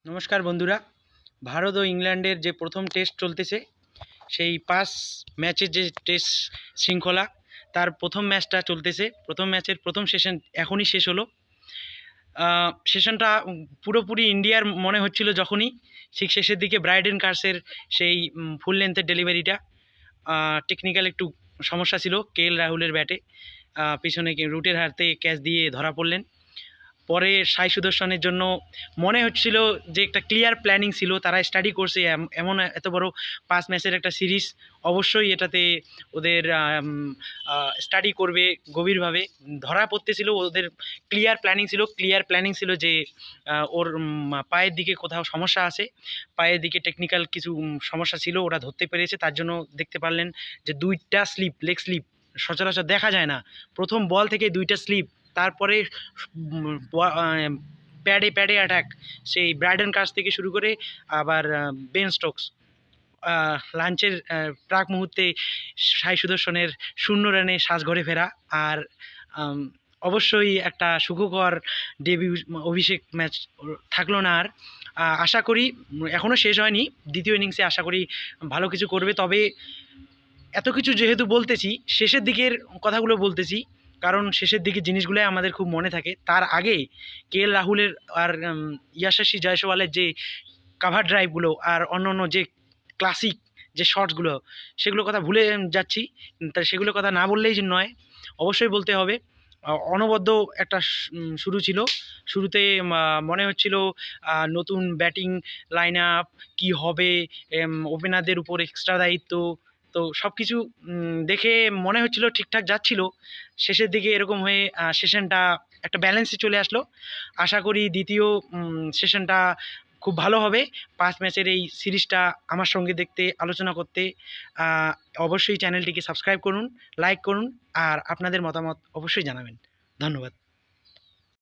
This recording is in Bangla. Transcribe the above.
নমস্কার বন্ধুরা। ভারত ও ইংল্যান্ডের যে প্রথম টেস্ট চলতেছে, সেই 5 ম্যাচের যে টেস্ট শৃঙ্খলা, তার প্রথম ম্যাচটা চলতেছে। প্রথম ম্যাচের প্রথম সেশন এখনই শেষ হলো। সেশনটা পুরোপুরি ইন্ডিয়ার মনে হচ্ছিল যখনই, ঠিক শেষের দিকে ব্রাইডেন কার্সের সেই ফুল লেন্থের ডেলিভারিটা, টেকনিক্যাল একটু সমস্যা ছিল রাহুলের ব্যাটে, পিছনে রুটের হাতে ক্যাচ দিয়ে ধরা পড়লেন। পরে সাই সুদর্শনের জন্য মনে হচ্ছিল যে একটা ক্লিয়ার প্ল্যানিং ছিল, তারা স্টাডি করছে এমন এত বড় 5 ম্যাচের একটা সিরিজ, অবশ্যই এটাতে ওদের স্টাডি করবে গভীরভাবে। ধরা পড়তেছিল, ওদের ক্লিয়ার প্ল্যানিং ছিল যে ওর পায়ের দিকে কোথাও সমস্যা আছে, পায়ের দিকে টেকনিক্যাল কিছু সমস্যা ছিল, ওরা ধরতে পেরেছে। তার জন্য দেখতে পারলেন যে 2টা লেগ স্লিপ সচরাচর দেখা যায় না। প্রথম বল থেকে 2টা স্লিপ, তারপরে প্যাডে প্যাডে অ্যাটাক, সেই ব্রাইডেন কাছ থেকে শুরু করে আবার বেন স্টোকস। লাঞ্চের প্রাক মুহূর্তে সাই সুদর্শনের 0 রানে সাজঘরে ফেরা, আর অবশ্যই একটা সুখকর ডেবিউ অভিষেক ম্যাচ থাকলো না। আর আশা করি এখনও শেষ হয়নি, দ্বিতীয় ইনিংসে আশা করি ভালো কিছু করবে। তবে এত কিছু যেহেতু বলতেছি, শেষের দিকের কথাগুলো বলতেছি, কারণ শেষের দিকে জিনিসগুলোই আমাদের খুব মনে থাকে। তার আগে রাহুলের আর ইয়াশাসী জয়সওয়ালের যে কাভার ড্রাইভগুলো আর অন্য যে ক্লাসিক যে শটসগুলো, সেগুলোর কথা ভুলে যাচ্ছি। তা সেগুলোর কথা না বললেই যে নয়, অবশ্যই বলতে হবে। অনবদ্য একটা শুরু ছিল। শুরুতে মনে হচ্ছিল নতুন ব্যাটিং লাইন আপ কী হবে, ওপেনারদের উপর এক্সট্রা দায়িত্ব, তো সব কিছু দেখে মনে হচ্ছিল ঠিকঠাক যাচ্ছিল। শেষের দিকে এরকম হয়ে সেশনটা একটা ব্যালেন্সে চলে আসলো। আশা করি দ্বিতীয় সেশনটা খুব ভালো হবে। 5 ম্যাচের এই সিরিজটা আমার সঙ্গে দেখতে, আলোচনা করতে অবশ্যই চ্যানেলটিকে সাবস্ক্রাইব করুন, লাইক করুন, আর আপনাদের মতামত অবশ্যই জানাবেন। ধন্যবাদ।